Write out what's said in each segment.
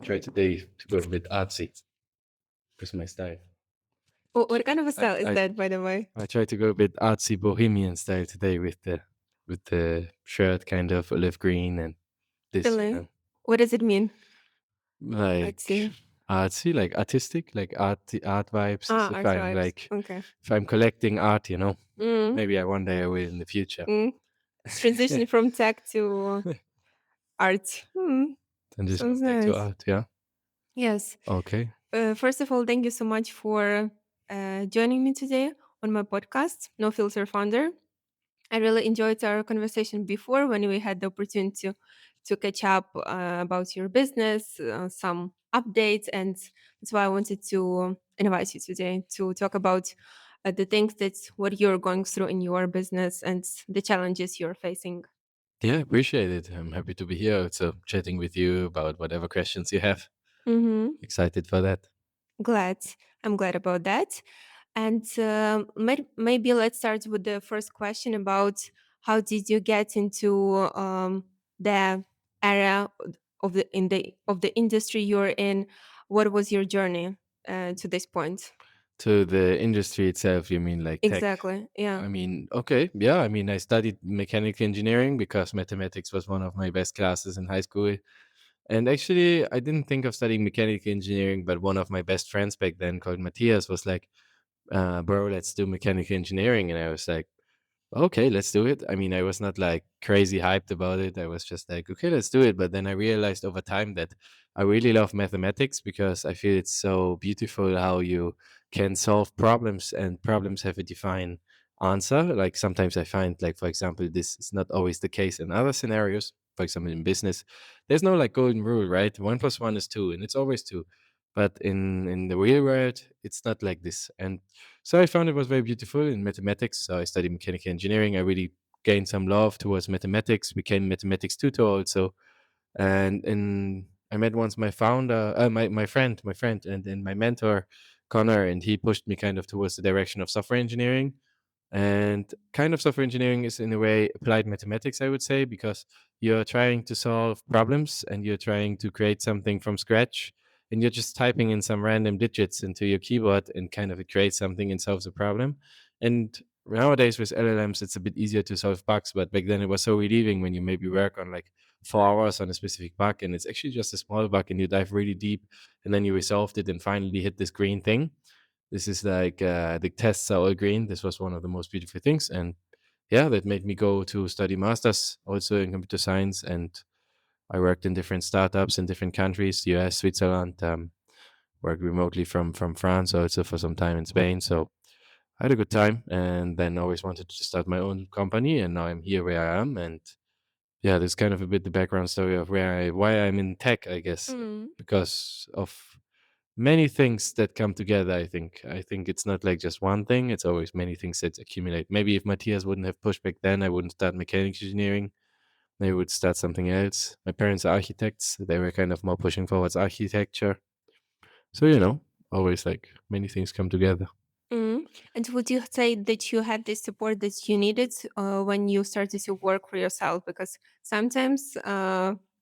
I try today to go a bit artsy with my style. What kind of a I, style is I that, by the way? I try to go a bit artsy bohemian style today with the shirt kind of olive green and this, Really? What does it mean? like Artsy. artsy, like artistic, like art vibes. As Ah, if art I'm vibes. like Okay. if I'm collecting art, Mm, maybe I one day I will in the future. mm. It's transitioning from tech to art. Transition Sounds from tech to nice. art. Yeah. Yes. Okay. First of all, thank you so much for joining me today on my podcast, No Filter Founder. I really enjoyed our conversation before when we had the opportunity to catch up about your business, some updates, and that's why I wanted to invite you today to talk about the things that what you're going through in your business and the challenges you're facing. Yeah, appreciate it. I'm happy to be here. Also, chatting with you about whatever questions you have. Hmm. Excited for that. Glad. I'm glad about that. And maybe let's start with the first question about how did you get into the area of the industry you're in? What was your journey to this point? To the industry itself, you mean like tech? Exactly. Yeah. I mean, okay, yeah. I mean, I studied mechanical engineering because mathematics was one of my best classes in high school. And actually, I didn't think of studying mechanical engineering, but one of my best friends back then, called Matthias, was like, "Bro, let's do mechanical engineering." And I was like, okay, let's do it. I mean, I was not like crazy hyped about it. I was just like, okay, let's do it. But then I realized over time that I really love mathematics because I feel it's so beautiful how you can solve problems and problems have a defined answer. Like sometimes I find, like, for example, this is not always the case in other scenarios. For example, in business, there's no like golden rule, right? One plus one is two, and it's always two. But in the real world, it's not like this. And so I found it was very beautiful in mathematics. So I studied mechanical engineering. I really gained some love towards mathematics, became mathematics tutor also. And I met once my founder, my friend, and my mentor, Connor, and he pushed me kind of towards the direction of software engineering. And kind of software engineering is in a way applied mathematics, I would say, because you're trying to solve problems and you're trying to create something from scratch and you're just typing in some random digits into your keyboard and kind of it creates something and solves a problem. And nowadays with LLMs, it's a bit easier to solve bugs, but back then it was so relieving when you maybe work on like 4 hours on a specific bug and it's actually just a small bug and you dive really deep and then you resolved it and finally hit this green thing. This is like the tests are all green. This was one of the most beautiful things. And yeah, that made me go to study masters also in computer science. And I worked in different startups in different countries, US, Switzerland, worked remotely from France, also for some time in Spain. So I had a good time and then always wanted to start my own company. And now I'm here where I am. And yeah, that's kind of a bit the background story of why I'm in tech, I guess, Mm. because of many things that come together. I think it's not like just one thing. It's always many things that accumulate. Maybe if Matthias wouldn't have pushed back then, I wouldn't start mechanics engineering. Maybe I would start something else. My parents are architects. They were kind of more pushing towards architecture. So always like many things come together. Mm. And would you say that you had the support that you needed when you started to work for yourself? Because sometimes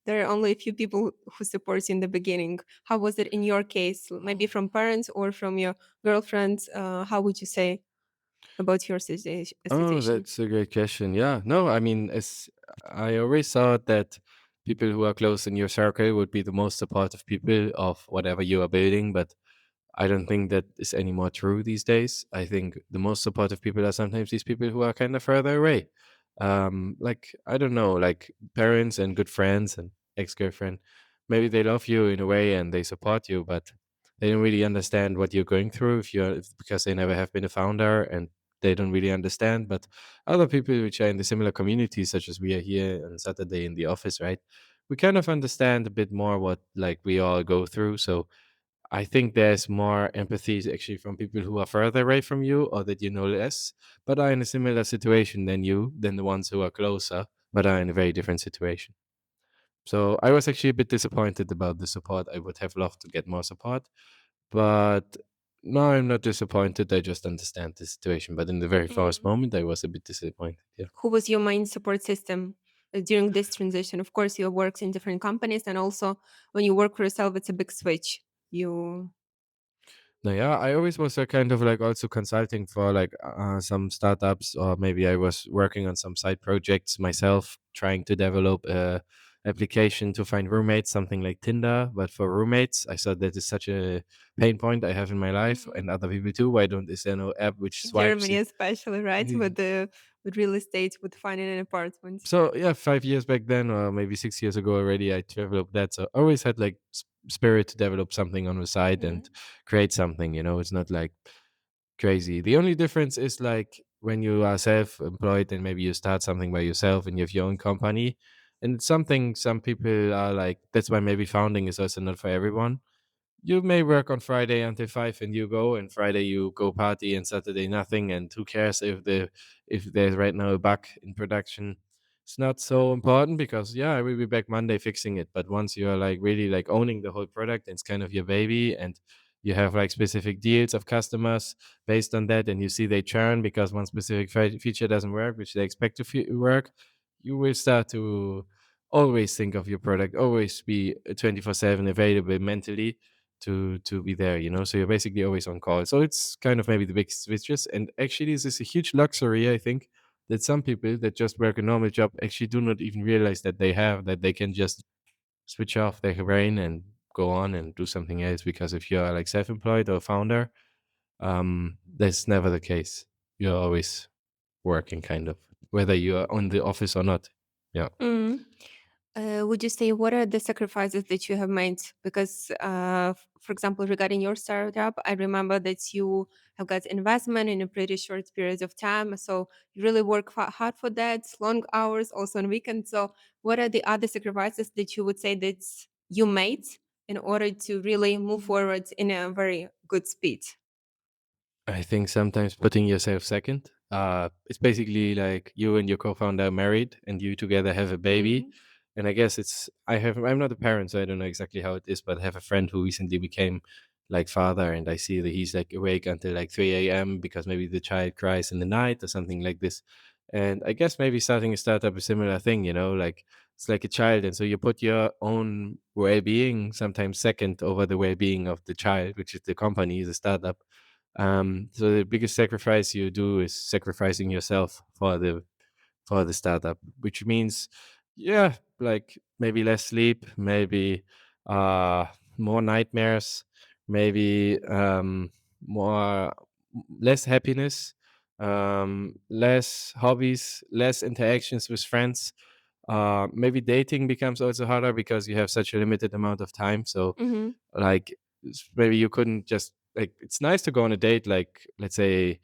there are only a few people who support you in the beginning. How was it in your case? Maybe from parents or from your girlfriend? How would you say about your Oh, situation? that's a great question. Yeah, no, I mean, as I always thought that people who are close in your circle would be the most supportive people of whatever you are building, but I don't think that is any more true these days. I think the most supportive people are sometimes these people who are kind of further away. Like I don't know, like parents and good friends and ex-girlfriend. Maybe they love you in a way and they support you, but they don't really understand what you're going through because they never have been a founder and they don't really understand. But other people which are in the similar community, such as we are here on Saturday in the office, right? We kind of understand a bit more what like we all go through. So I think there's more empathy actually from people who are further away from you or that you know less, but are in a similar situation than the ones who are closer, but are in a very different situation. So I was actually a bit disappointed about the support. I would have loved to get more support, but no, I'm not disappointed. I just understand the situation. But in the very first Mm. moment, I was a bit disappointed. Yeah. Who was your main support system? during this transition? Of course, you worked in different companies, and also when you work for yourself, it's a big switch. You No, yeah, I always was kind of like also consulting for like some startups, or maybe I was working on some side projects myself, trying to develop a application to find roommates, something like Tinder, but for roommates. I thought that is such a pain point I have in my life, Mhm. and other people too. Why don't is there no app which swipes Germany, it? especially, right, with the with real estate, with finding an apartment. So yeah, 5 years back then, or maybe 6 years ago already, I developed that. So I always had like spirit to develop something on the side and Mhm. create something. It's not like crazy. The only difference is like when you are self-employed and maybe you start something by yourself and you have your own company. And it's something some people are like, that's why maybe founding is also not for everyone. You may work on Friday until 5 and you go, and Friday you go party and Saturday nothing, and who cares if there's right now a bug in production. It's not so important because yeah, I will be back Monday fixing it. But once you are like really like owning the whole product, it's kind of your baby, and you have like specific deals of customers based on that, and you see they churn because one specific feature doesn't work, which they expect to work. You will start to always think of your product, always be 24/7 available mentally to be there, so you're basically always on call. So it's kind of maybe the big switches. And actually this is a huge luxury, I think, that some people that just work a normal job actually do not even realize that they have, that they can just switch off their brain and go on and do something else. Because if you're like self-employed or founder, that's never the case. You're always working, kind of, whether you are on the office or not. Yeah. Mhm. Would you say what are the sacrifices that you have made? Because, for example, regarding your startup, I remember that you have got investment in a pretty short period of time. So you really work hard for that, long hours, also on weekends. So, what are the other sacrifices that you would say that you made in order to really move forward in a very good speed? I think sometimes putting yourself second. It's basically like you and your co-founder are married and you together have a baby. Hmm. And I guess I'm not a parent, so I don't know exactly how it is, but I have a friend who recently became like father, and I see that he's like awake until like 3 a.m. because maybe the child cries in the night or something like this. And I guess maybe starting a startup is a similar thing, like it's like a child. And so you put your own well-being sometimes second over the well-being of the child, which is the company, the startup. So the biggest sacrifice you do is sacrificing yourself for the startup, which means, yeah, like maybe less sleep, maybe uh, more nightmares, maybe more less happiness, less hobbies, less interactions with friends. Maybe dating becomes also harder because you have such a limited amount of time. So Hmm. like maybe you couldn't just like, it's nice to go on a date, like let's say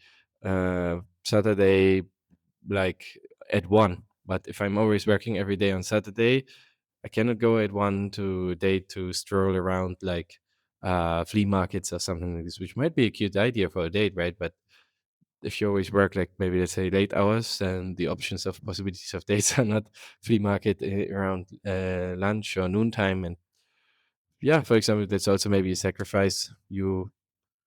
Saturday, like at 1. But if I'm always working every day on Saturday, I cannot go at 1 to a date to stroll around like flea markets or something like this, which might be a cute idea for a date, right? But if you always work like maybe let's say late hours, then the options of possibilities of dates are not flea market around lunch or noontime. And yeah, for example, that's also maybe a sacrifice. You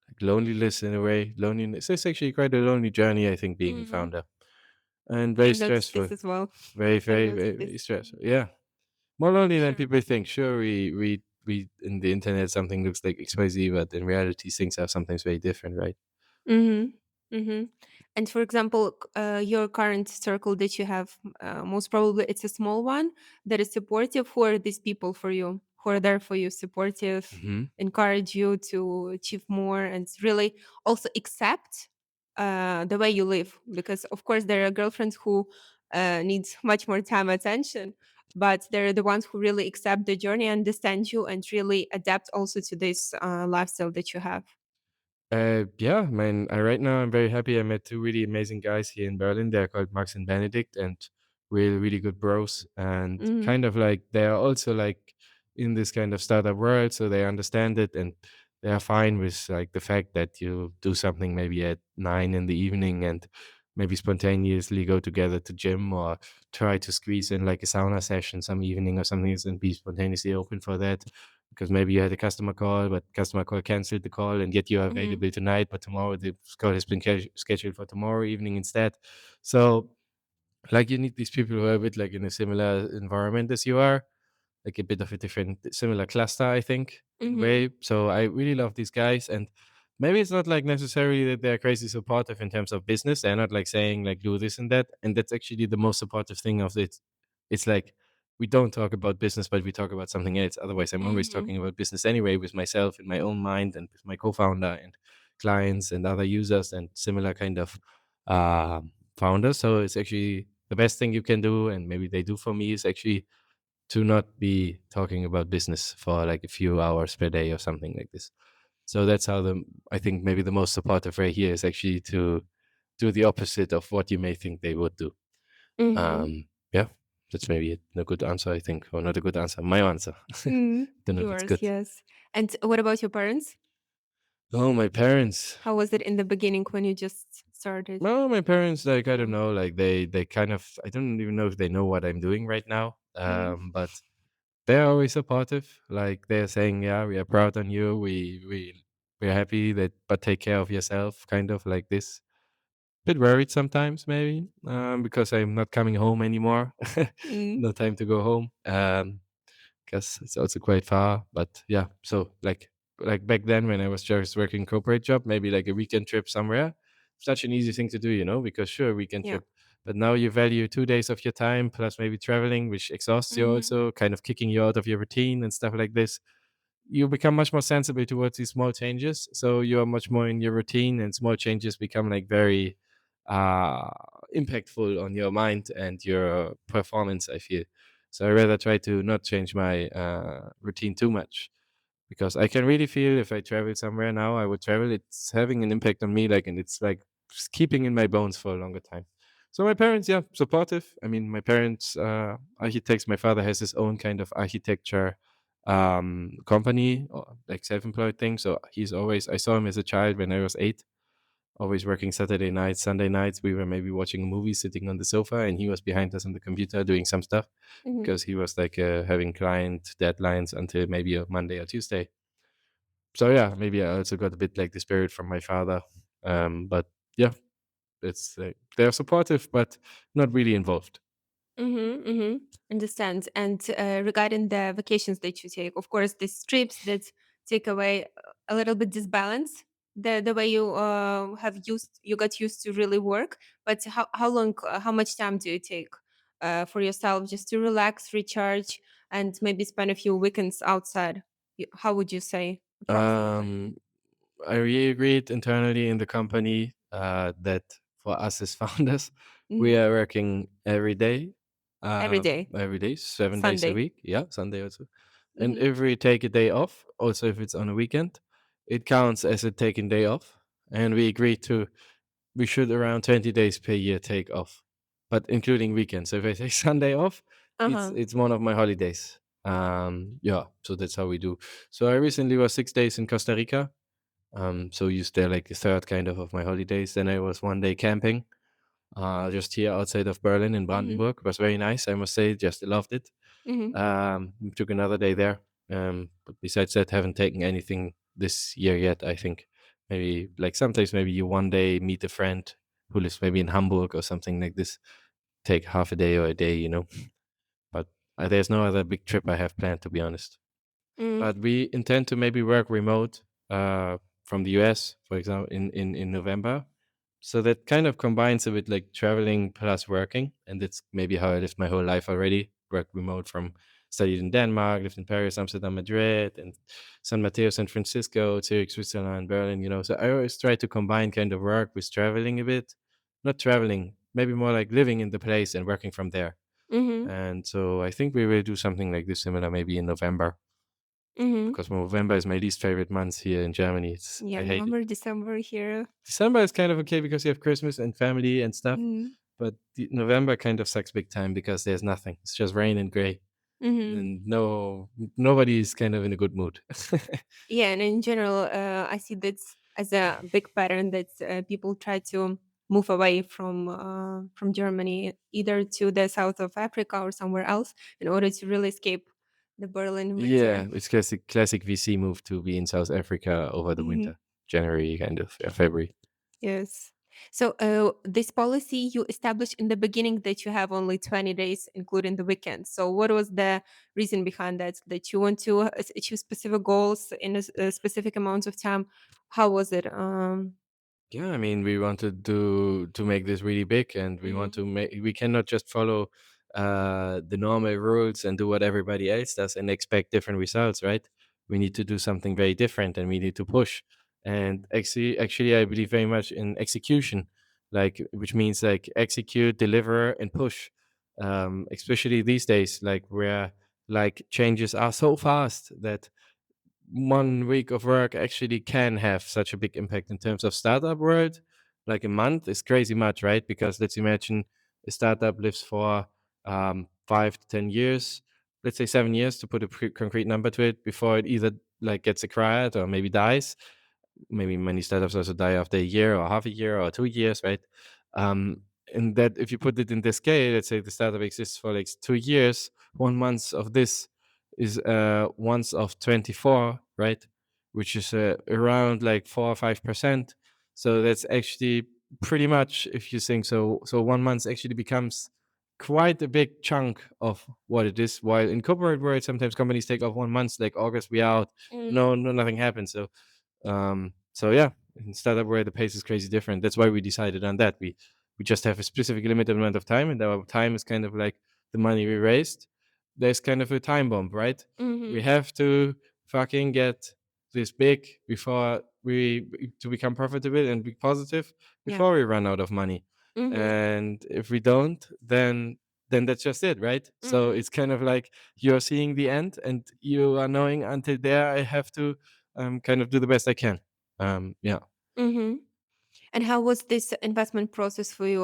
like loneliness in a way. Loneliness is actually quite a lonely journey, I think, being a Hmm. founder, and very I've noticed stressful. this as well. Very, I've very, noticed very, very this. stressful. Yeah, more lonely than Sure. people think. Sure, we in the internet something looks like XYZ, but in reality, things are sometimes very different, right? Mhm. Mhm. And for example, your current circle that you have, most probably it's a small one that is supportive. Who are these people for you? Who are there for you, supportive, Hmm. encourage you to achieve more, and really also accept the way you live? Because of course there are girlfriends who need much more time, attention, but they're the ones who really accept the journey, understand you, and really adapt also to this lifestyle that you have. Yeah, man. Right now I'm very happy. I met two really amazing guys here in Berlin. They're called Max and Benedict, and really, really good bros. And Hmm. kind of like they are also like in this kind of startup world, so they understand it, and they are fine with like the fact that you do something maybe at 9 in the evening, and maybe spontaneously go together to gym, or try to squeeze in like a sauna session some evening or something, and be spontaneously open for that because maybe you had a customer call, but customer call canceled the call, and yet you are Hmm. available tonight, but tomorrow the call has been scheduled for tomorrow evening instead. So Like you need these people who are a bit like in a similar environment as you are, like a bit of a different similar cluster, I think, Mm-hmm. way. So I really love these guys, and maybe it's not like necessarily that they're crazy supportive in terms of business. They're not like saying like do this and that, and that's actually the most supportive thing of it. It's like we don't talk about business, but we talk about something else. Otherwise, I'm always Mm-hmm. talking about business anyway with myself in my own mind and with my co-founder and clients and other users and similar kind of uh, founders. So it's actually the best thing you can do, and maybe they do for me is actually to not be talking about business for like a few hours per day or something like this. So that's how the I think maybe the most supportive way here is actually to do the opposite of what you may think they would do. Mm-hmm. Yeah, that's maybe a good answer, I think, or not a good answer. My answer. Mm. Don't know if it's Yours, good. yes. And what about your parents? Oh, my parents. How was it in the beginning when you just started? No, my parents, like I don't Mm. know, like they kind of I don't even know if they know what I'm doing right now. Mm-hmm. But they're always supportive. Like they're saying, "Yeah, we are proud on you. We're happy that, but take care of yourself." Kind of like this. Bit worried sometimes, maybe, because I'm not coming home anymore. Mm. No time to go home. Because it's also quite far. But yeah, so like back then when I was just working corporate job, maybe like a weekend trip somewhere, such an easy thing to do, because sure weekend Yeah. trip, but now you value 2 days of your time plus maybe traveling, which exhausts you Mm-hmm. also, kind of kicking you out of your routine and stuff like this. You become much more sensible towards these small changes. So you are much more in your routine, and small changes become like very uh, impactful on your mind and your performance, I feel. So I rather try to not change my routine too much, because I can really feel if I travel somewhere now, I would travel. It's having an impact on me, like, and it's like just keeping in my bones for a longer time. So my parents, yeah, supportive. I mean, my parents, architects. My father has his own kind of architecture company, or like self-employed thing. So he's always. I saw him as a child when I was 8, always working Saturday nights, Sunday nights. We were maybe watching a movie, sitting on the sofa, and he was behind us on the computer doing some stuff Mm-hmm. because he was like having client deadlines until maybe a Monday or Tuesday. So yeah, maybe I also got a bit like the spirit from my father. But yeah, it's they're supportive, but not really involved. Mm-hmm, mm-hmm. Understand. And regarding the vacations that you take, of course, these trips that take away a little bit this balance, the way you you got used to really work. But how long, how much time do you take for yourself just to relax, recharge, and maybe spend a few weekends outside? How would you say approximately? Um, I really agreed internally in the company that for us as founders, we Hmm. are working Every day, every day, 7 days a Sunday. week. Yeah, Sunday also. And Mm-hmm. if we take a day off, also if it's on a weekend, it counts as a taken day off. And we agreed to we should around 20 days per year take off, but including weekends. So if I take Sunday off, Uh it's huh. it's one of my holidays. Yeah, so that's how we do. So I recently was 6 days in Costa Rica, so used there like the third kind of my holidays. Then I was one day camping, just here outside of Berlin in Mm-hmm. Brandenburg. It was very nice, I must say. Just loved it. Mm-hmm. Took another day there. But besides that, haven't taken anything this year yet. I think maybe like sometimes maybe you one day meet a friend who lives maybe in Hamburg or something like this. Take half a day or a day. But there's no other big trip I have planned, to be honest. Mm-hmm. But we intend to maybe work remote from the US, for example, in November. So that kind of combines a bit like traveling plus working. And that's maybe how I lived my whole life already. Worked remote from studied in Denmark, lived in Paris, Amsterdam, Madrid, and San Mateo, San Francisco, Zurich, Switzerland, Berlin. So I always try to combine kind of work with traveling a bit. Not traveling, maybe more like living in the place and working from there. Mm-hmm. And so I think we will do something like this similar maybe in November, Mm-hmm. because November is my least favorite month here in Germany. Yeah, I hate it. November, December here. December is kind of okay because you have Christmas and family and stuff, Mm. but November kind of sucks big time because there's nothing. It's just rain and gray, Mhm. and nobody is kind of in a good mood. Yeah, and in general, I see that as a big pattern that people try to move away from Germany, either to the south of Africa or somewhere else, in order to really escape the Berlin winter. Yeah, it's classic VC move to be in South Africa over the Mhm. winter, January kind of, February. Yes. So, this policy you established in the beginning that you have only 20 days, including the weekend. So, what was the reason behind that? That you want to achieve specific goals in a specific amount of time? How was it? Yeah, I mean, we wanted to make this really big, and we want Mhm. to make. We cannot just follow the normal rules and do what everybody else does and expect different results, right? We need to do something very different, and we need to push. And actually, I believe very much in execution, like which means like execute, deliver, and push. Especially these days, like where like changes are so fast that 1 week of work actually can have such a big impact in terms of startup world. Like a month is crazy much, right? Because let's imagine a startup lives for 5 to 10 years, let's say 7 years to put a concrete number to it before it either like gets acquired or maybe dies. Maybe many startups also die after a year or half a year or 2 years, right? Um, and that if you put it in this scale, let's say the startup exists for like 2 years, 1 month of this is once of 24, right? Which is around like 4 or 5%. So that's actually pretty much, if you think so. So 1 month actually becomes quite a big chunk of what it is. While in corporate world, sometimes companies take off 1 month, like August, we out. Mm. No, no, nothing happens. So yeah, in startup where the pace is crazy different. That's why we decided on that. We just have a specific limited amount of time, and our time is kind of like the money we raised. There's kind of a time bomb, right? We Mhm. have to fucking get this big before we to become profitable and be positive Yeah. before we run out of money. Mhm. And if we don't, then that's just it, right? So Mhm. it's kind of like you're seeing the end, and you are knowing until there I have to kind of do the best I can. Yeah. Mhm. And how was this investment process for you?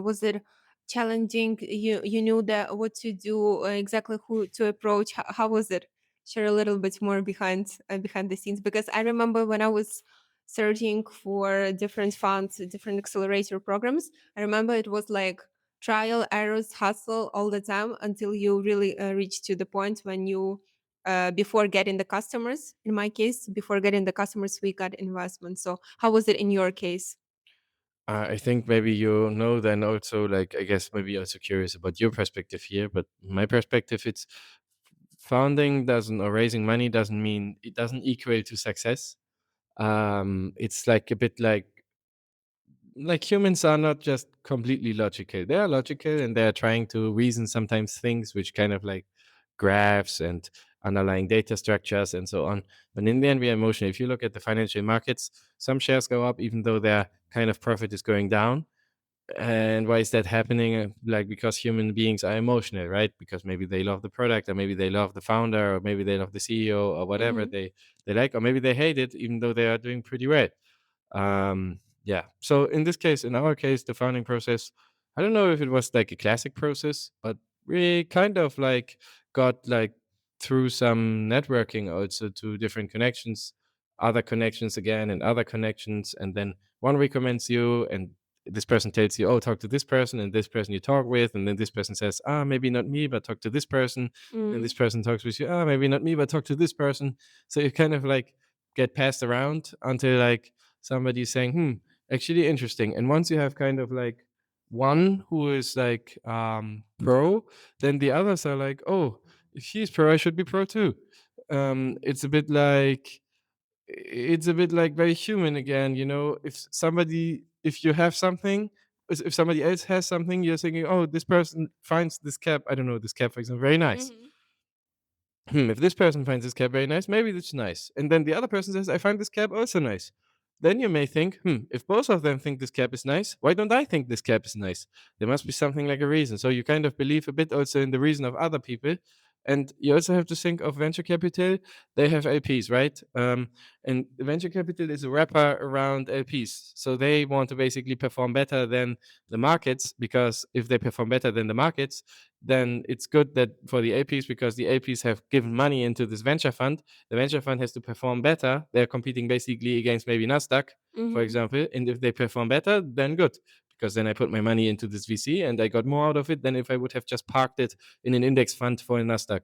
Was it challenging? You knew that what to do, exactly who to approach. How was it? Share a little bit more behind the scenes, because I remember when I was searching for different funds, different accelerator programs. I remember it was like trial, errors, hustle all the time until you really reach to the point when you. Before getting the customers, in my case, before getting the customers, we got investment. So, how was it in your case? I think maybe you know then also, like, I guess maybe also curious about your perspective here, but my perspective, it's founding doesn't or raising money doesn't mean it doesn't equate to success. It's like a bit like humans are not just completely logical. They are logical and they are trying to reason sometimes things which kind of like graphs and underlying data structures and so on. But in the end, we are emotional. If you look at the financial markets, some shares go up even though their kind of profit is going down. And why is that happening? Like because human beings are emotional, right? Because maybe they love the product, or maybe they love the founder, or maybe they love the CEO, or whatever Mhm. they like, or maybe they hate it, even though they are doing pretty well. Yeah. So in this case, in our case, the founding process, I don't know if it was like a classic process, but we kind of like got like through some networking also to different connections, other connections again, and other connections, and then one recommends you, and this person tells you, oh, talk to this person, and this person you talk with, and then this person says, ah, maybe not me, but talk to this person, and this Mhm. person talks with you, ah, maybe not me, but talk to this person. So you kind of like get passed around until like somebody saying, actually interesting. And once you have kind of like one who is like pro, then the others are like, oh, if she's pro, I should be pro too. It's a bit like it's a bit like very human again, you know. If you have something, if somebody else has something, you're thinking, oh, this person finds this cap, I don't know, this cap for example, very nice. Mhm. If this person finds this cab very nice, maybe that's nice. And then the other person says, I find this cab also nice. Then you may think, if both of them think this cab is nice, why don't I think this cab is nice? There must be something like a reason. So you kind of believe a bit also in the reason of other people. And you also have to think of venture capital. They have LPs, right? And venture capital is a wrapper around LPs. So they want to basically perform better than the markets, because if they perform better than the markets, then it's good that for the APs, because the APs have given money into this venture fund. The venture fund has to perform better. They're competing basically against maybe Nasdaq, for Mhm. example. And if they perform better, then good, because then I put my money into this VC and I got more out of it than if I would have just parked it in an index fund for a Nasdaq.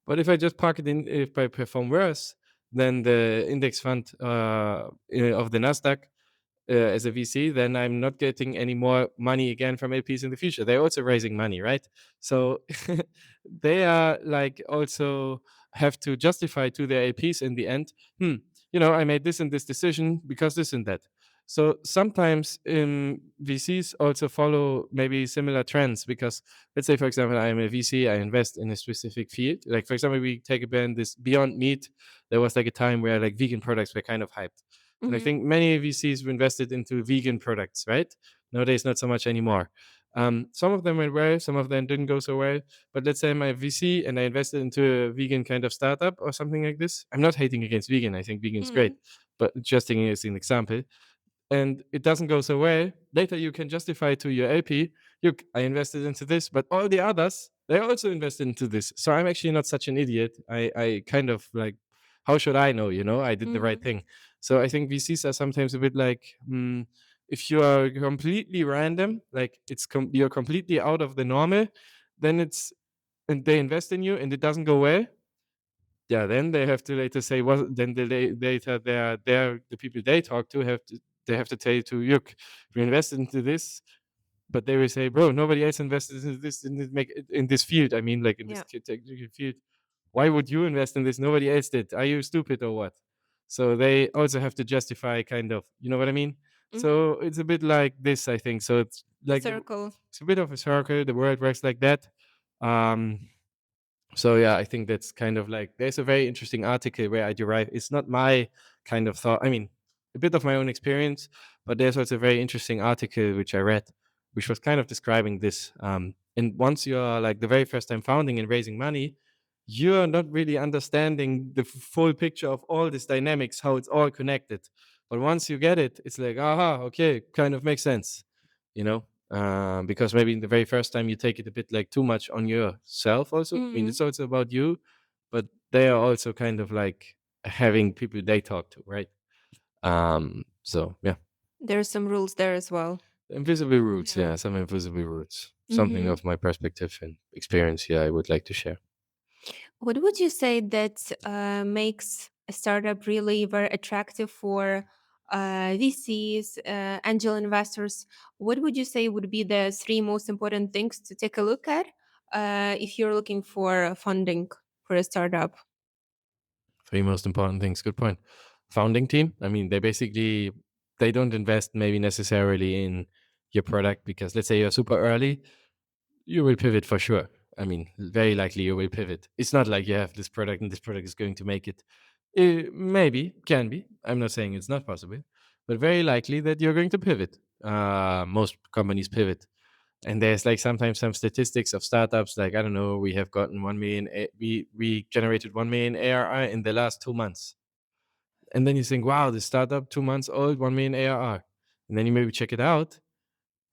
But if I just park it in, if I perform worse than the index fund of the Nasdaq, as a VC, then I'm not getting any more money again from LPs in the future. They're also raising money, right? So they are like also have to justify to their LPs in the end, hmm, I made this and this decision because this and that. So sometimes VCs also follow maybe similar trends because let's say, for example, I'm a VC, I invest in a specific field. Like, for example, we take a brand, this Beyond Meat. There was like a time where like vegan products were kind of hyped. And I Mm-hmm. think many VCs were invested into vegan products, right? Nowadays, not so much anymore. Some of them went well, some of them didn't go so well. But let's say I'm a VC and I invested into a vegan kind of startup or something like this. I'm not hating against vegan. I think vegan is Mm-hmm. great, but just taking it as an example, and it doesn't go so well, later you can justify to your LP, look, I invested into this, but all the others, they also invested into this. So I'm actually not such an idiot. I kind of like, how should I know? I did the right Mm-hmm. thing. So I think VCs are sometimes a bit like, if you are completely random, like you're completely out of the normal, then and they invest in you and it doesn't go well, yeah, then they have to later say what. Then later the people they talk to have to tell you to look, we invested into this, but they will say, bro, nobody else invested into this in this field. I mean, like in this Yeah. technical field. Why would you invest in this? Nobody else did. Are you stupid or what? So they also have to justify, kind of, you know what I mean? Mm-hmm. So it's a bit like this, I think. So it's The like circle. it's a bit of a circle. The world works like that. Um, so yeah, I think that's kind of like, there's a very interesting article where I derive, it's not my kind of thought, I mean, a bit of my own experience, but there's also a very interesting article which I read, which was kind of describing this. And once you're like the very first time founding and raising money, you're not really understanding the full picture of all these dynamics, how it's all connected. But once you get it, it's like, aha, okay, kind of makes sense, you know? Because maybe in the very first time you take it a bit like too much on yourself also. I mean, Mm-hmm. it's also about you, but they are also kind of like having people they talk to, right? So yeah, There's some rules there as well. invisible roots, Yeah. yeah, some invisible roots. Something Mm-hmm. of my perspective and experience here I would like to share. What would you say that makes a startup really very attractive for VCs, angel investors? What would you say would be the three most important things to take a look at if you're looking for funding for a startup? Three most important things. Good point. Founding team. I mean, they don't invest maybe necessarily in your product because let's say you're super early, you will pivot for sure. I mean, very likely you will pivot. It's not like you have this product and this product is going to make it. Maybe, can be. I'm not saying it's not possible, but very likely that you're going to pivot. Most companies pivot. And there's like sometimes some statistics of startups, like, I don't know, we have gotten 1 million, we generated 1 million ARR in the last 2 months. And then you think, wow, this startup, 2 months old, 1 million ARR. And then you maybe check it out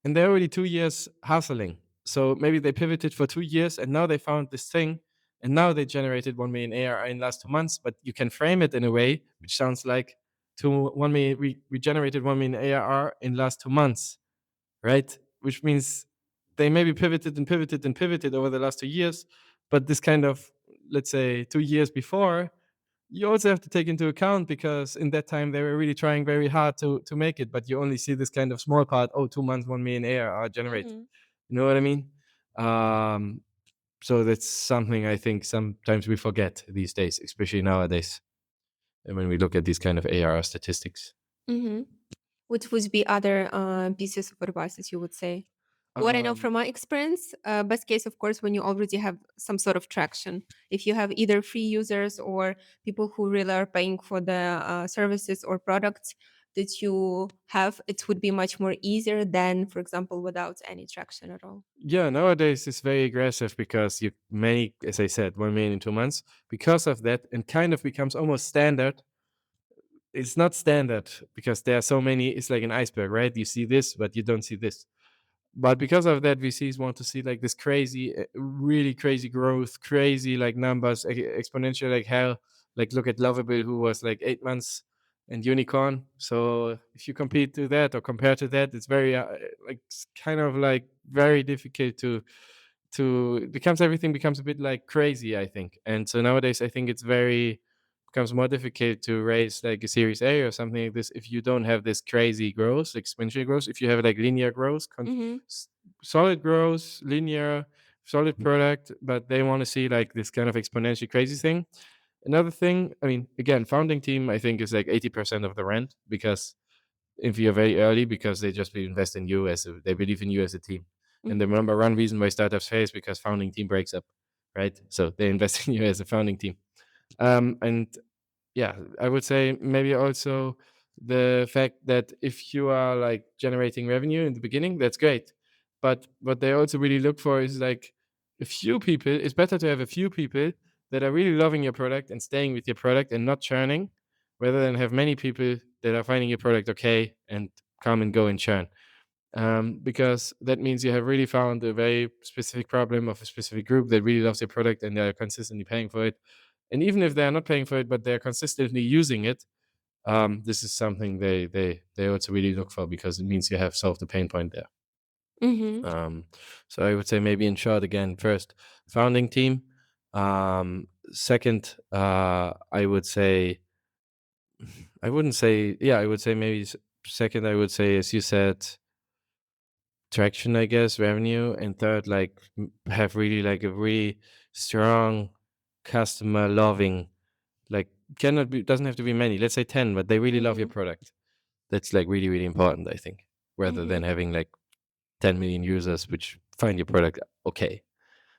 and they're already 2 years hustling. So maybe they pivoted for 2 years and now they found this thing and now they generated 1 million ARR in the last 2 months. But you can frame it in a way which sounds like to 1 million, we generated 1 million ARR in the last 2 months, right? Which means they maybe pivoted and pivoted and pivoted over the last 2 years. But this kind of, let's say, 2 years before, you also have to take into account because in that time they were really trying very hard to make it, but you only see this kind of small part. Oh, 2 months, 1 million ARR generated. Mm-hmm. You know what I mean? Um, so that's something I think sometimes we forget these days, especially nowadays, and when we look at these kind of ARR statistics. Mm-hmm. What would be other pieces of advice that you would say? What I know Um, from my experience, best case, of course, when you already have some sort of traction. If you have either free users or people who really are paying for the services or products that you have, it would be much more easier than, for example, without any traction at all. yeah, nowadays it's very aggressive because you make, as I said, 1 million in 2 months. Because of that, and kind of becomes almost standard. It's not standard because there are so many. It's like an iceberg, right? You see this, but you don't see this. But because of that, VCs want to see like this crazy, really crazy growth, crazy like numbers, exponential like hell. Like look at Lovable, who was like 8 months and unicorn. So if you compete to that or compare to that, it's very like kind of like very difficult to becomes everything becomes a bit like crazy, I think. And so nowadays, I think it's very becomes more difficult to raise like a Series A or something like this if you don't have this crazy growth, exponential growth. If you have like linear growth, Mhm. s- solid growth, linear, solid product, but they want to see like this kind of exponential crazy thing. Another thing, I mean, again, founding team, I think is like 80% of the rent because if you're very early, because they just invest in you they believe in you as a team. And the Mhm. number one reason why startups fail is because founding team breaks up, right? So they invest in you as a founding team. And yeah, I would say maybe also the fact that if you are like generating revenue in the beginning, that's great. But what they also really look for is like a few people. It's better to have a few people that are really loving your product and staying with your product and not churning, rather than have many people that are finding your product okay and come and go and churn. Because that means you have really found a very specific problem of a specific group that really loves your product and they're consistently paying for it. And even if they're not paying for it, but they're consistently using it, this is something they also really look for because it means you have solved the pain point there. Mhm. Um, so I would say maybe in short again, first founding team. Second, I would say I wouldn't say yeah, I would say maybe second. I would say as you said, traction, I guess, revenue, and third, like have really like a really strong customer loving, like cannot be doesn't have to be many. Let's say 10, but they really love your Mhm. product. That's like really really important, I think, rather than Mhm. having like 10 million users which find your product okay,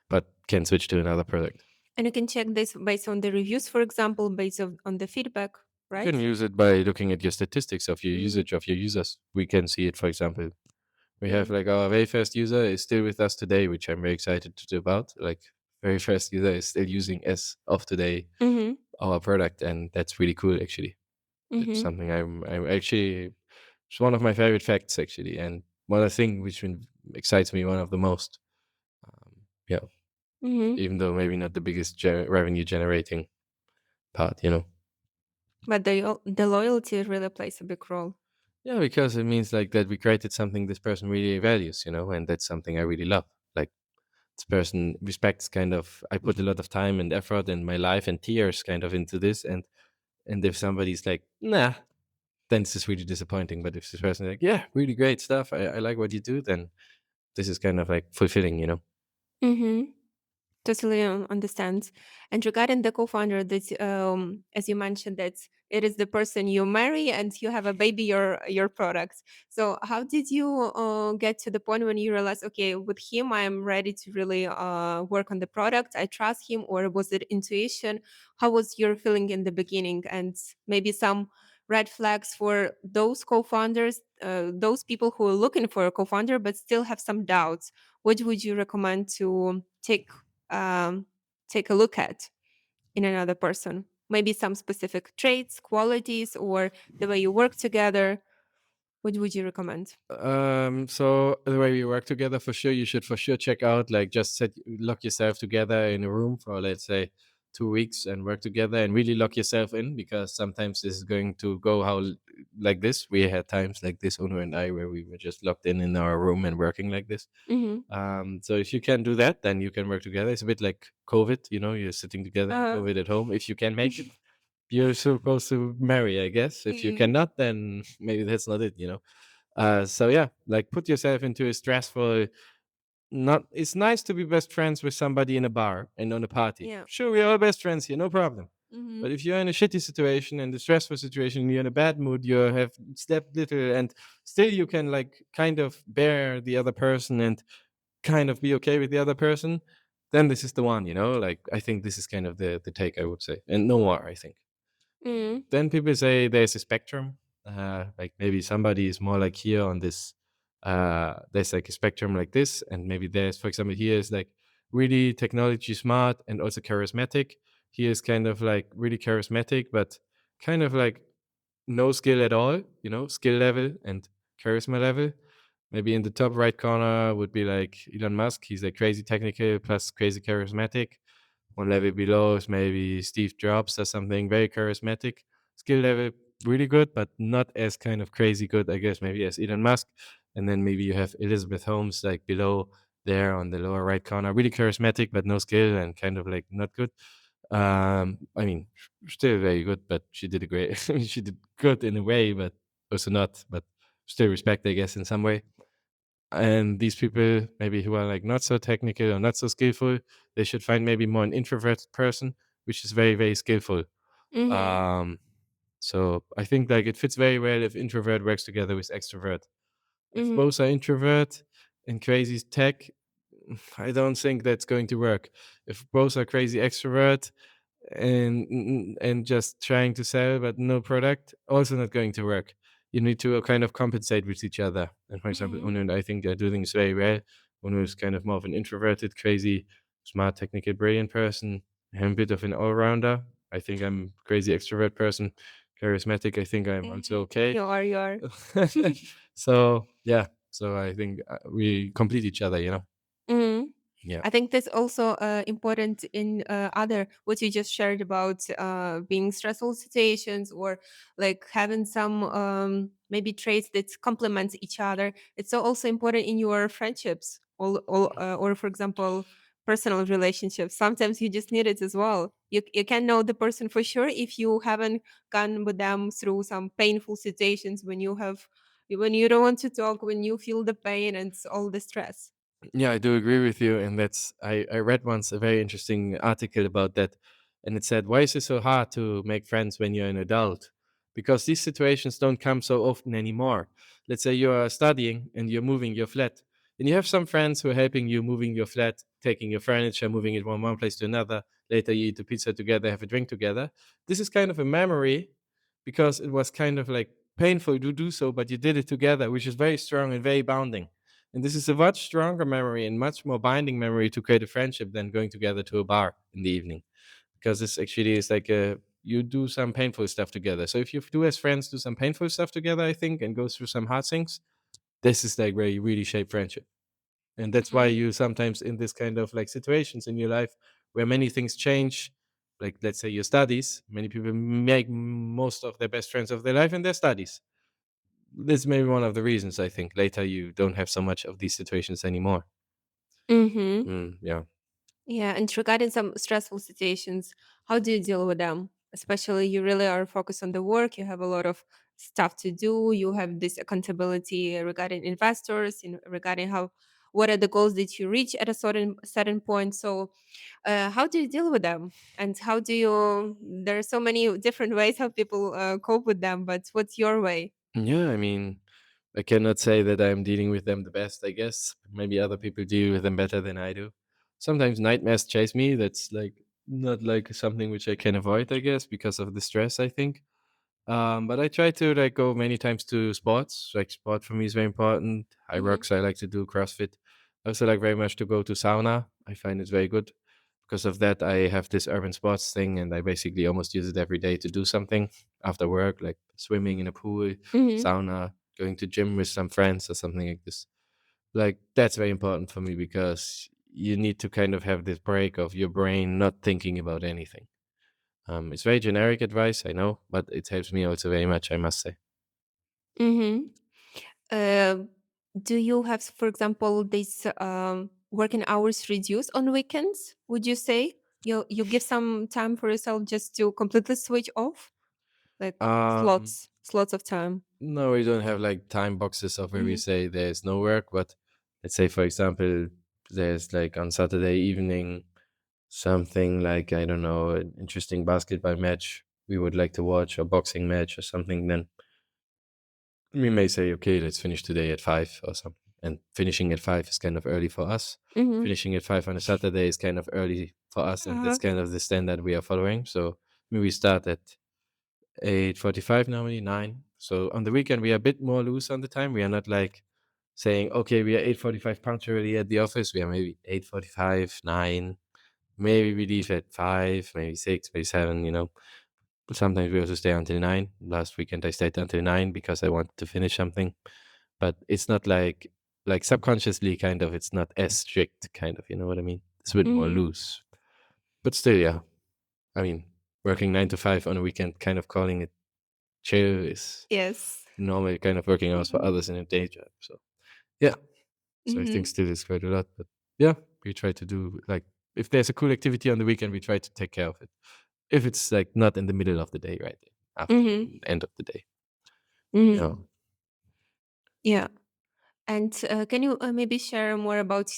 but can switch to another product. And you can check this based on the reviews, for example, based on the feedback, You can right? use it by looking at your statistics of your Mhm. usage of your users. We can see it, for example. We have Mhm. like our very first user is still with us today, which I'm very excited to about. Like very first user is still using as of today Mhm. our product, and that's really cool. Actually, it's Mhm. something I'm actually it's one of my favorite facts actually, and one of the thing which excites me one of the most. Yeah, Mhm. even though maybe not the biggest revenue generating part, you know. But the loyalty really plays a big role. Yeah, because it means like that we created something this person really values, you know, and that's something I really love. Like this person respects kind of I put a lot of time and effort and my life and tears kind of into this and if somebody's like, nah, then it's just really disappointing. But if this person is like, yeah, really great stuff, I like what you do, then this is kind of like fulfilling, you know. Mhm. Totally understand. And regarding the co-founder, that as you mentioned, that it is the person you marry and you have a baby, your product. So how did you get to the point when you realized, okay, with him, I'm ready to really work on the product. I trust him, or was it intuition? How was your feeling in the beginning, and maybe some red flags for those co-founders, those people who are looking for a co-founder but still have some doubts? What would you recommend to um, take a look at in another person? Maybe some specific traits, qualities, or the way you work together. What would you recommend? So the way we work together, for sure, you should for sure check out like just lock yourself together in a room for let's say 2 weeks and work together and really lock yourself in because sometimes this is going to go like this. We had times like this, Uno and I, where we were just locked in our room and working like this. Mm-hmm. So if you can do that, then you can work together. It's a bit like COVID, you know, you're sitting together, Uh, COVID at home. If you can make it, you're supposed to marry, I guess. If you mm, cannot, then maybe that's not it, you know. So yeah, like put yourself into a stressful. Not. It's nice to be best friends with somebody in a bar and on a party. yeah. Sure, we're all best friends here, no problem. Mm-hmm. But if you're in a shitty situation and a stressful situation, you're in a bad mood, you have slept little, and still you can like kind of bear the other person and kind of be okay with the other person, then this is the one, you know. Like I think this is kind of the take I would say, and no more. I think Mm-hmm. then people say there's a spectrum. Like maybe somebody is more like here on this. There's like a spectrum like this, and maybe there's, for example, here is like really technology smart and also charismatic. He is kind of like really charismatic, but kind of like no skill at all. You know, skill level and charisma level. Maybe in the top right corner would be like Elon Musk. He's like crazy technical plus crazy charismatic. One level below is maybe Steve Jobs or something, very charismatic. Skill level really good, but not as kind of crazy good, I guess, maybe as Elon Musk. And then maybe you have Elizabeth Holmes like below there on the lower right corner, really charismatic, but no skill and kind of like not good. I mean, still very good, but she did a great. I mean, she did good in a way, but also not. But still respect, I guess, in some way. And these people, maybe who are like not so technical or not so skillful, they should find maybe more an introverted person, which is very, very skillful. Mhm. Um, so I think like it fits very well if introvert works together with extrovert. If Mhm. both are introvert and crazy tech, I don't think that's going to work. If both are crazy extrovert and just trying to sell but no product, also not going to work. You need to kind of compensate with each other. And for example, Mhm. Uno and I think they're doing this very well. Uno is kind of more of an introverted, crazy, smart, technical, brilliant person. I'm a bit of an all-rounder. I think I'm a crazy extrovert person, charismatic. I think I'm also Mhm. okay. You are. You are. So yeah, so I think we complete each other. Mhm. Yeah. I think that's also important in other what you just shared about being stressful situations or like having some maybe traits that complement each other. It's also important in your friendships or for example personal relationships. Sometimes you just need it as well. You can know the person for sure if you haven't gone with them through some painful situations when you don't want to talk, when you feel the pain and all the stress. Yeah, I do agree with you, and I read once a very interesting article about that, and it said, "Why is it so hard to make friends when you're an adult? Because these situations don't come so often anymore. Let's say you are studying and you're moving your flat, and you have some friends who are helping you moving your flat, taking your furniture, moving it from one place to another. Later, you eat a pizza together, have a drink together. This is kind of a memory because it was kind of like painful to do so, but you did it together, which is very strong and very bounding." And this is a much stronger memory and much more binding memory to create a friendship than going together to a bar in the evening. Because this actually is like you do some painful stuff together. So if you do as friends do some painful stuff together, I think, and go through some hard things, this is like where you really shape friendship. And that's why Mhm. you sometimes in this kind of like situations in your life where many things change, like let's say your studies, many people make most of their best friends of their life in their studies. This may be one of the reasons I think later you don't have so much of these situations anymore. Mhm. Yeah. Yeah, and regarding some stressful situations, how do you deal with them? Especially you really are focused on the work, you have a lot of stuff to do, you have this accountability regarding investors, regarding how what are the goals that you reach at a certain point. So, how do you deal with them? And how do you? There are so many different ways how people cope with them, but what's your way? Yeah, I mean, I cannot say that I'm dealing with them the best, I guess. Maybe other people deal with them better than I do. Sometimes nightmares chase me. That's like not like something which I can avoid, I guess, because of the stress, I think. But I try to like go many times to sports. Like sport for me is very important. I work, Hmm. so I like to do CrossFit. I also like very much to go to sauna. I find it's very good. Because of that, I have this urban sports thing, and I basically almost use it every day to do something after work, like swimming in a pool, Hmm. sauna, going to gym with some friends or something like this. Like that's very important for me because you need to kind of have this break of your brain not thinking about anything. It's very generic advice, I know, but it helps me also very much, I must say. Hmm. Uh, do you have, for example, these working hours reduced on weekends? Would you say you give some time for yourself just to completely switch off, like Um, slots of time? no, we don't have like time boxes of where we Hmm. say there's no work, but let's say, for example, there's like on Saturday evening something like, I don't know, an interesting basketball match we would like to watch, or boxing match or something, then we may say, okay, let's finish today at 5 or something. And finishing at 5 is kind of early for us. Hmm. Finishing at 5 on a Saturday is kind of early for us, and Uh-huh. that's kind of the standard we are following. So maybe we start at 8:45 normally, 9. So on the weekend, we are a bit more loose on the time. We are not like saying, okay, we are 8:45 punctually at the office. We are maybe 8:45, 9. Maybe we leave at 5, maybe 6, maybe 7, Sometimes we also stay until 9. Last weekend, I stayed until 9 because I wanted to finish something. But it's not like subconsciously kind of, it's not as strict kind of, you know what I mean? It's a bit more Hmm. loose. But still, yeah. I mean, working 9 to 5 on a weekend, kind of calling it chill is Yes. normal kind of working hours for Hmm. others in a day job. So, yeah. So I think Hmm. still is quite a lot. But yeah, we try to do like if there's a cool activity on the weekend, we try to take care of it. If it's like not in the middle of the day, right? After Mm-hmm. end of the day. Mm-hmm. Yeah. Yeah. And can you maybe share more about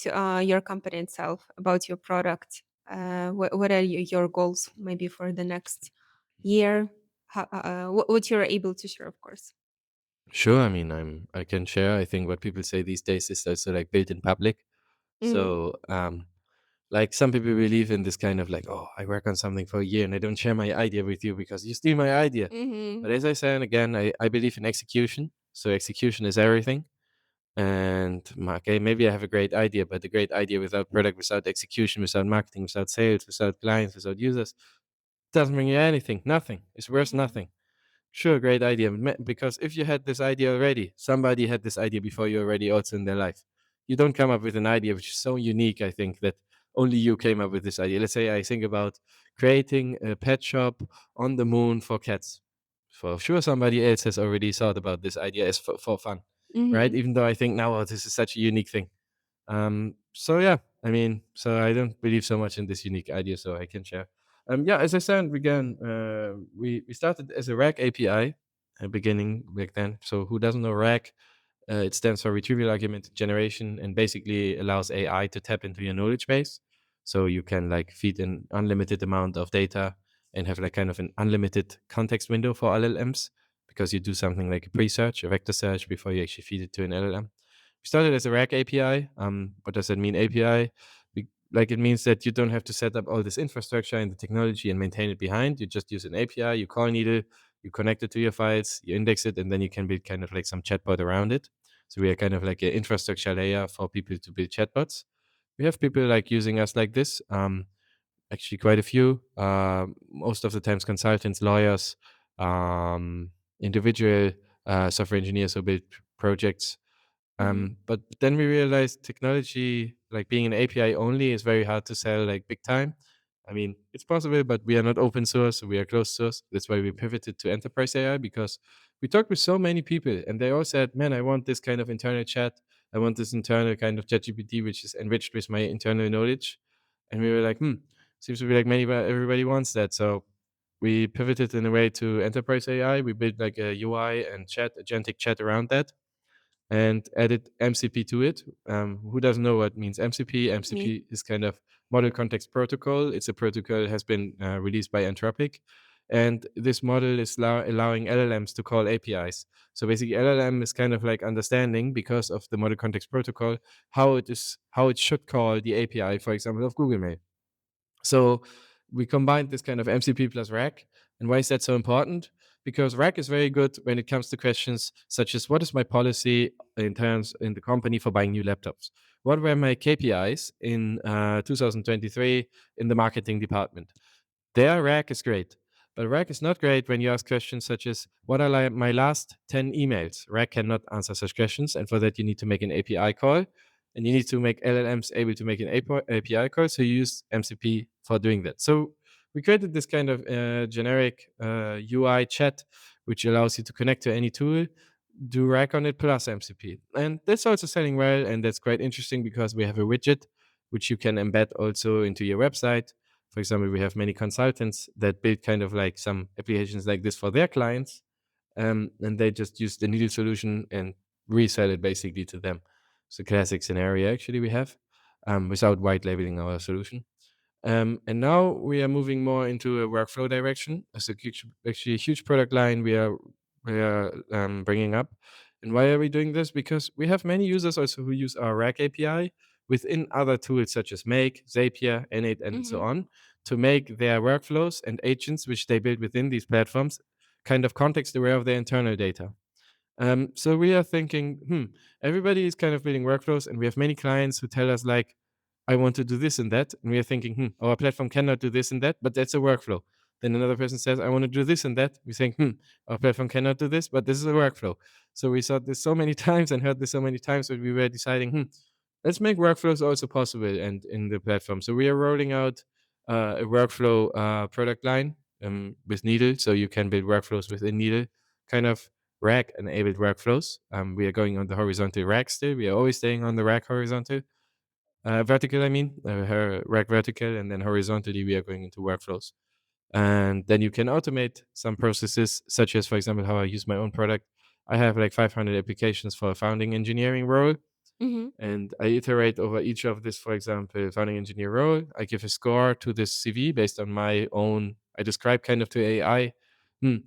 your company itself, about your product? What are your goals maybe for the next year? What you're able to share, of course. Sure. I mean, I can share. I think what people say these days is also like built in public. Mm-hmm. So, like some people believe in this kind of like, oh, I work on something for a year and I don't share my idea with you because you steal my idea. Mm-hmm. But as I said again, I believe in execution. So execution is everything. And okay, maybe I have a great idea, but the great idea without product, without execution, without marketing, without sales, without clients, without users, doesn't bring you anything. Nothing. It's worth Mm-hmm. nothing. Sure, great idea. Because if you had this idea already, somebody had this idea before you already also in their life. You don't come up with an idea which is so unique, I think, that only you came up with this idea. Let's say I think about creating a pet shop on the moon for cats. For sure, somebody else has already thought about this idea as for fun, right? Mm-hmm. Even though I think now, oh, this is such a unique thing. So yeah, I mean, so I don't believe so much in this unique idea, so I can share. Yeah, as I said, we started as a RAG API at beginning back then. So who doesn't know RAG? It stands for Retrieval Augmented Generation, and basically allows AI to tap into your knowledge base. So you can like feed an unlimited amount of data and have like kind of an unlimited context window for LLMs because you do something like a pre-search, a vector search before you actually feed it to an LLM. We started as a RAG API. What does that mean, API? Like it means that you don't have to set up all this infrastructure and the technology and maintain it behind. You just use an API, you call Needle, you connect it to your files, you index it, and then you can build kind of like some chatbot around it. So we are kind of like an infrastructure layer for people to build chatbots. We have people like using us like this. Actually, quite a few. Most of the times, consultants, lawyers, um, individual software engineers who build projects. Mm-hmm. But then we realized technology, like being an API only, is very hard to sell like big time. I mean, it's possible, but we are not open source, so we are closed source. That's why we pivoted to enterprise AI because we talked with so many people and they all said, man, I want this kind of internal chat. I want this internal kind of ChatGPT, which is enriched with my internal knowledge. And we were like, seems to be like many, everybody wants that. So we pivoted in a way to enterprise AI. We built like a UI and chat, agentic chat around that and added MCP to it. Who doesn't know what means MCP? Me. MCP is kind of Model Context Protocol. It's a protocol has been released by Anthropic, and this model is allowing LLMs to call APIs. So basically, LLM is kind of like understanding because of the Model Context Protocol how it should call the API, for example, of Google Mail. So we combined this kind of MCP plus RAG. And why is that so important? Because RAG is very good when it comes to questions such as what is my policy in terms in the company for buying new laptops? What were my KPIs in 2023 in the marketing department? Their RAG is great, but RAG is not great when you ask questions such as what are my last 10 emails? RAG cannot answer such questions, and for that you need to make an API call, and you need to make LLMs able to make an API call. So you use MCP for doing that. So we created this kind of generic UI chat, which allows you to connect to any tool, do RAG on it plus MCP, and that's also selling well, and that's quite interesting because we have a widget which you can embed also into your website. For example, we have many consultants that build kind of like some applications like this for their clients, and they just use the needle solution and resell it basically to them. It's a classic scenario actually we have without white labeling our solution. And now we are moving more into a workflow direction. It's actually a huge product line we are bringing up. And why are we doing this? Because we have many users also who use our RAG API within other tools such as Make, Zapier, N8, and so Mm-hmm. on to make their workflows and agents, which they build within these platforms, kind of context aware of their internal data. So we are thinking, everybody is kind of building workflows, and we have many clients who tell us like, I want to do this and that. And we are thinking, our platform cannot do this and that, but that's a workflow. Then another person says, I want to do this and that. We think, our platform cannot do this, but this is a workflow. So we saw this so many times and heard this so many times that we were deciding, let's make workflows also possible and in the platform. So we are rolling out a workflow product line with Needle. So you can build workflows within Needle, kind of RAG enabled workflows. We are going on the horizontal RAG still. We are always staying on the RAG horizontal, vertical, I mean, her rack vertical, and then horizontally we are going into workflows. And then you can automate some processes, such as, for example, how I use my own product. I have like 500 applications for a founding engineering role, Mhm. and I iterate over each of this. For example, founding engineer role, I give a score to this CV based on my own. I describe kind of to AI. Hmm,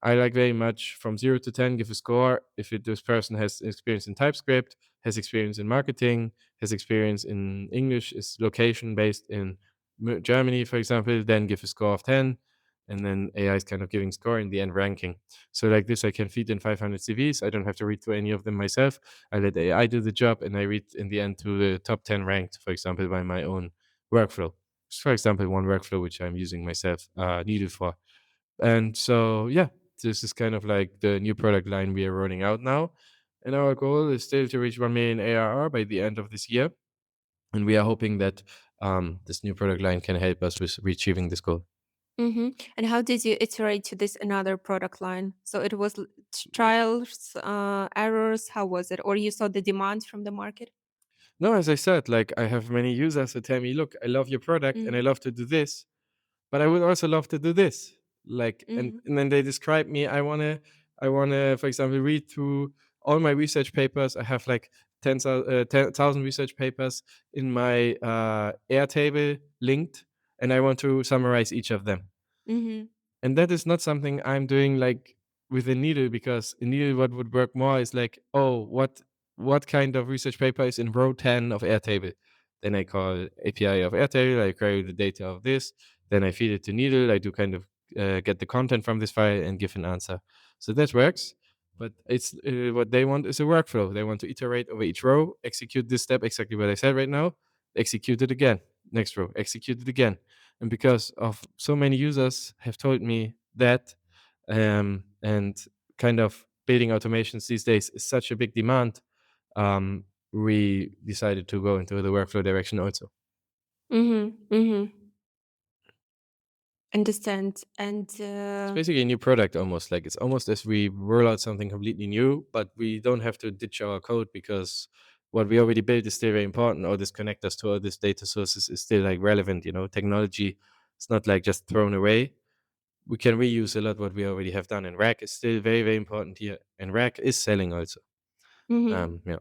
I like very much from 0 to 10, give a score. If this person has experience in TypeScript, has experience in marketing, has experience in English, is location based in Germany, for example, then give a score of 10. And then AI is kind of giving score in the end ranking. So like this, I can feed in 500 CVs. I don't have to read through any of them myself. I let AI do the job, and I read in the end to the top 10 ranked, for example, by my own workflow. Just for example, one workflow which I'm using myself needed for. And so, yeah, this is kind of like the new product line we are rolling out now. And our goal is still to reach 1 million ARR by the end of this year. And we are hoping that this new product line can help us with achieving this goal. Mhm. And how did you iterate to this another product line? So it was trials, errors. How was it? Or you saw the demand from the market? No, as I said, like I have many users that tell me, look, I love your product and I Mhm. love to do this, but I would also love to do this. Like, and, Mhm. and then they describe me. I wanna, for example, read through all my research papers. I have like 10,000 research papers in my Airtable linked, and I want to summarize each of them. Mhm. And that is not something I'm doing like with a needle, because a needle, what would work more is like, oh, what kind of research paper is in row 10 of Airtable? Then I call API of Airtable, I query the data of this, then I feed it to Needle, I do kind of get the content from this file and give an answer. So that works. But it's what they want is a workflow. They want to iterate over each row, execute this step, exactly what I said right now, execute it again, next row, execute it again. And because of so many users have told me that, and kind of building automations these days is such a big demand, we decided to go into the workflow direction also. Mhm. Mhm. Understand. And It's basically a new product almost. Like it's almost as we roll out something completely new, but we don't have to ditch our code, because what we already built is still very important. All this connectors to all these data sources is still like relevant. Technology, it's not like just thrown away. We can reuse a lot what we already have done, and rack is still very, very important here, and rack is selling also. mhm. Yeah.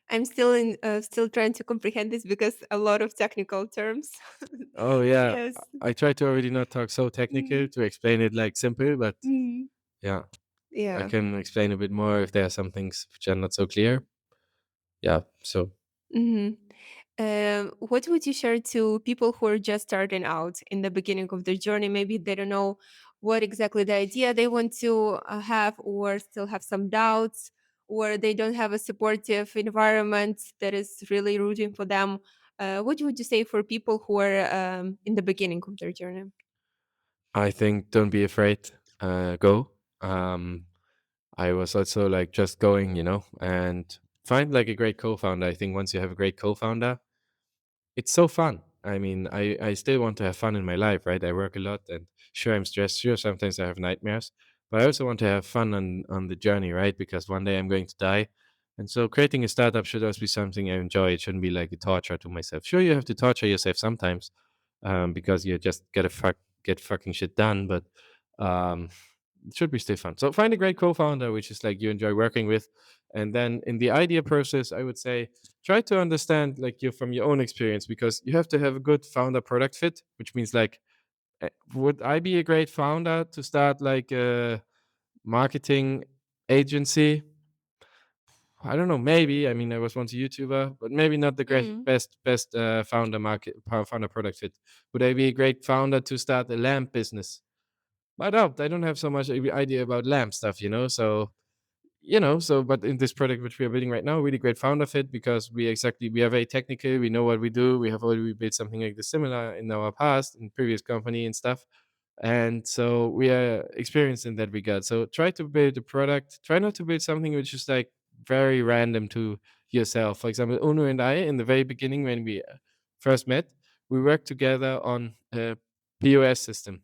I'm still trying to comprehend this because a lot of technical terms. Oh yeah, Yes. I try to already not talk so technical Mm, to explain it like simple, but mm, yeah, I yeah. can explain a bit more if there are some things which are not so clear. Yeah, so Mhm. What would you share to people who are just starting out in the beginning of their journey? Maybe they don't know what exactly the idea they want to have, or still have some doubts, or they don't have a supportive environment that is really rooting for them. What would you say for people who are in the beginning of their journey? I think don't be afraid. Go. Um, I was also like just going, and find like a great co-founder. I think once you have a great co-founder, it's so fun. I mean, I still want to have fun in my life, right? I work a lot, and sure, I'm stressed. Sure, sometimes I have nightmares, but I also want to have fun on the journey, right? Because one day I'm going to die. And so creating a startup should also be something I enjoy. It shouldn't be like a torture to myself. Sure, you have to torture yourself sometimes, because you just gotta get fucking shit done, but um, it should be still fun. So find a great co-founder, which is like you enjoy working with, and then in the idea process, I would say try to understand like you from your own experience, because you have to have a good founder product fit, which means like, would I be a great founder to start like a marketing agency? I don't know. Maybe. I mean, I was once a YouTuber, but maybe not the great Mm, best founder product fit. Would I be a great founder to start a lamp business? I doubt. I don't have so much idea about lamp stuff, So but in this product which we are building right now, really great founder fit, because we are very technical. We know what we do. We have already built something like this similar in our past, in previous company and stuff. And so we are experienced in that regard. So try to build a product. Try not to build something which is like very random to yourself. For example, Uno and I, in the very beginning when we first met, we worked together on a POS system,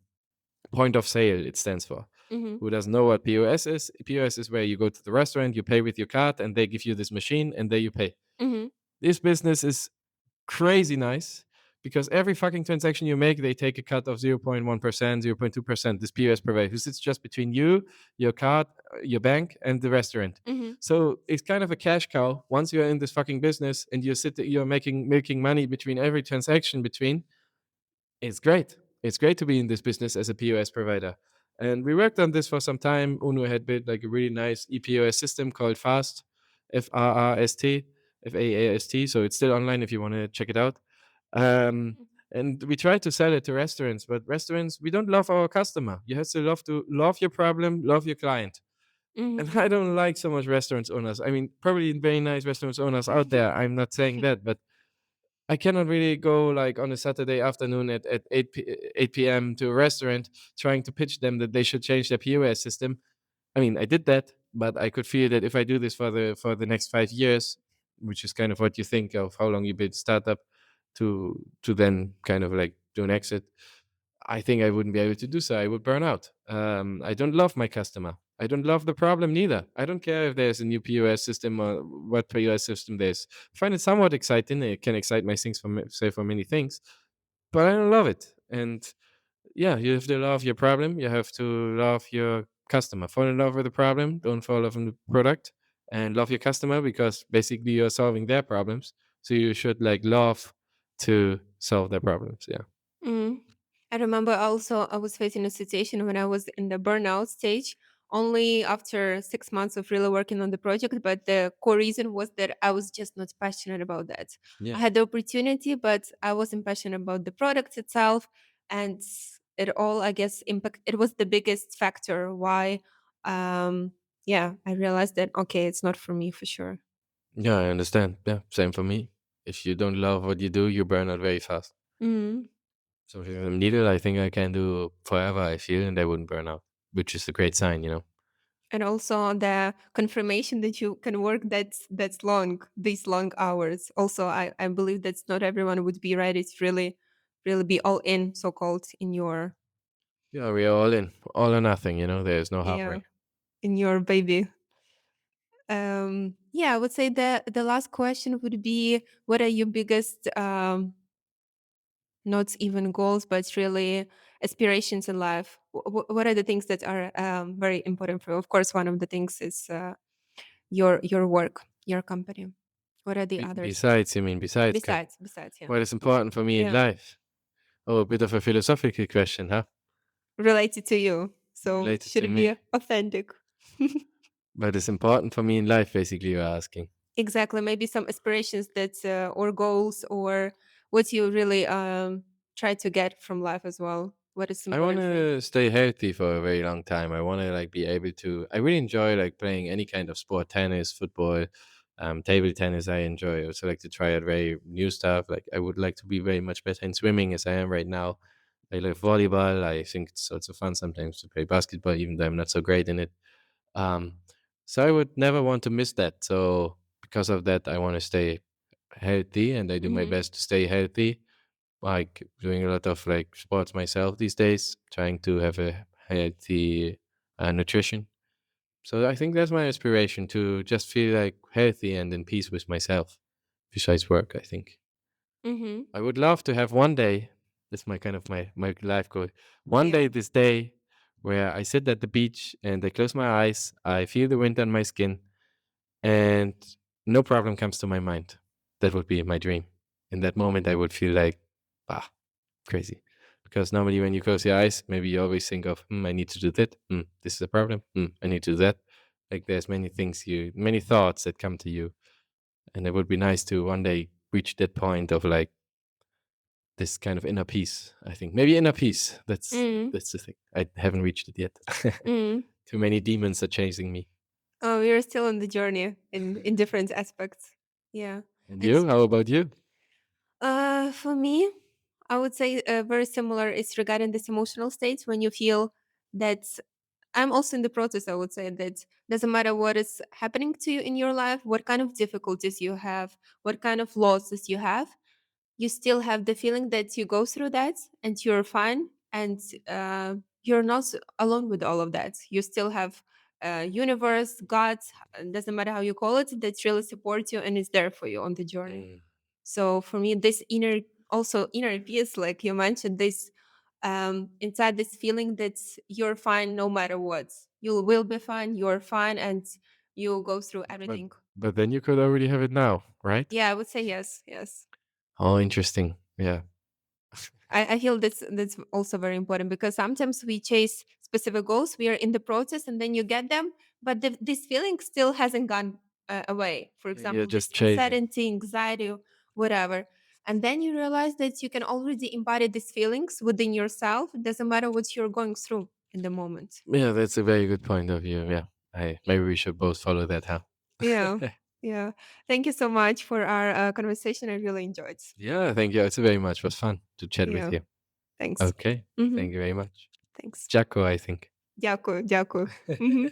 point of sale, it stands for. mhm, Who doesn't know what POS is? POS is where you go to the restaurant, you pay with your card, and they give you this machine, and there you pay. mhm, This business is crazy nice because every fucking transaction you make, they take a cut of 0.1%, 0.2%. This POS provider who sits just between you, your card, your bank, and the restaurant. Mhm. So it's kind of a cash cow. Once you're in this fucking business and you're making money between every transaction between, it's great. It's great to be in this business as a POS provider. And we worked on this for some time. Uno had built like a really nice ePOS system called Fast, FRRST, FAAST. So it's still online if you want to check it out. Um, and we tried to sell it to restaurants, but restaurants, we don't love our customer. You have to love your problem, love your client. And Mhm. I don't like so much restaurants owners. I mean, probably very nice restaurants owners out there. I'm not saying that, but I cannot really go like on a Saturday afternoon at 8 p.m. to a restaurant trying to pitch them that they should change their POS system. I mean, I did that, but I could feel that if I do this for the next 5 years, which is kind of what you think of how long you build startup to then kind of like do an exit, I think I wouldn't be able to do so. I would burn out. I don't love my customer. I don't love the problem neither. I don't care if there's a new POS system or what POS system there's. I find it somewhat exciting. It can excite my things say for many things, but I don't love it. And yeah, you have to love your problem. You have to love your customer. Fall in love with the problem. Don't fall in love with the product. And love your customer because basically you're solving their problems. So you should like love to solve their problems. Yeah. Mm. I remember also I was facing a situation when I was in the burnout stage only after 6 months of really working on the project. But the core reason was that I was just not passionate about that. I Yeah. had the opportunity, but I wasn't passionate about the product itself. And it all, I guess, impact. It was the biggest factor why, yeah, I realized that, okay, it's not for me for sure. Yeah, I understand. Yeah, same for me. If you don't love what you do, you burn out very fast. Mm. So if I'm needed, I think I can do forever, I feel, and I wouldn't burn out, which is a great sign, you know? And also the confirmation that you can work that's long, these long hours. Also, I believe that not everyone would be ready to really be all in, so called, in your, Yeah, we are all in, all or nothing, you know? There's no yeah, halfway. in your baby. Yeah, I would say the last question would be, what are your biggest not even goals, but really aspirations in life? What are the things that are very important for you? Of course, one of the things is your work, your company. What are the others? Besides, you mean, Besides, yeah. what is important for me in Yeah, life? Oh, a bit of a philosophical question, huh? related to you. So Related should to it be me. authentic? But it's important for me in life, basically, you're asking. Exactly. Maybe some aspirations that or goals or what you really try to get from life as well. What is I want important for you? to stay healthy for a very long time. I want to like be able to. I really enjoy like playing any kind of sport, tennis, football, table tennis. I enjoy. I also like to try out very new stuff. Like I would like to be very much better in swimming as I am right now. I love volleyball. I think it's also fun sometimes to play basketball, even though I'm not so great in it. Um, so I would never want to miss that. So because of that, I want to stay healthy, and I do my Hmm. best to stay healthy, like doing a lot of like sports myself these days, trying to have a healthy nutrition. So I think that's my aspiration to just feel like healthy and in peace with myself. Besides work, I think Hmm. I would love to have one day. That's my kind of my life goal. One Yeah. day, this day, where I sit at the beach and I close my eyes, I feel the wind on my skin, and no problem comes to my mind. That would be my dream. In that moment, I would feel like, ah, crazy. Because normally when you close your eyes, maybe you always think of, I need to do that. This is a problem. I need to do that. Like there's many thoughts that come to you. And it would be nice to one day reach that point of like this kind of inner peace, I think. Maybe inner peace. Mm. That's the thing. I haven't reached it yet. Mm. Too many demons are chasing me. Oh, we are still on the journey in different aspects. Yeah. And And you? How about you? for me, I would say very similar. It's regarding this emotional state when you feel that I'm also in the process. I would say that doesn't matter what is happening to you in your life, what kind of difficulties you have, what kind of losses you have, you still have the feeling that you go through that and you're fine, and you're not alone with all of that. You still have universe, God, doesn't matter how you call it, that really supports you and is there for you on the journey. Mm. So for me, this inner peace, like you mentioned, this inside this feeling that you're fine no matter what. You will be fine, you're fine, and you'll go through But everything. but then you could already have it now, right? Yeah, I would say yes, yes. Oh, interesting. Yeah. I feel that's also very important because sometimes we chase specific goals, we are in the process, and then you get them, but this feeling still hasn't gone away. For You're example, just this chasing. uncertainty, anxiety, whatever. And then you realize that you can already embody these feelings within yourself. It doesn't matter what you're going through in the moment. Yeah, that's a very good point of view. Yeah. I maybe we should both follow that, huh? Yeah, yeah. Thank you so much for our conversation. I really enjoyed. Yeah, thank you. It's very much. It was fun to chat with Yeah, you. thanks. Okay. Hmm. Thank you very much. Thanks. Jaco, I think. Дякую, дякую. Мгм.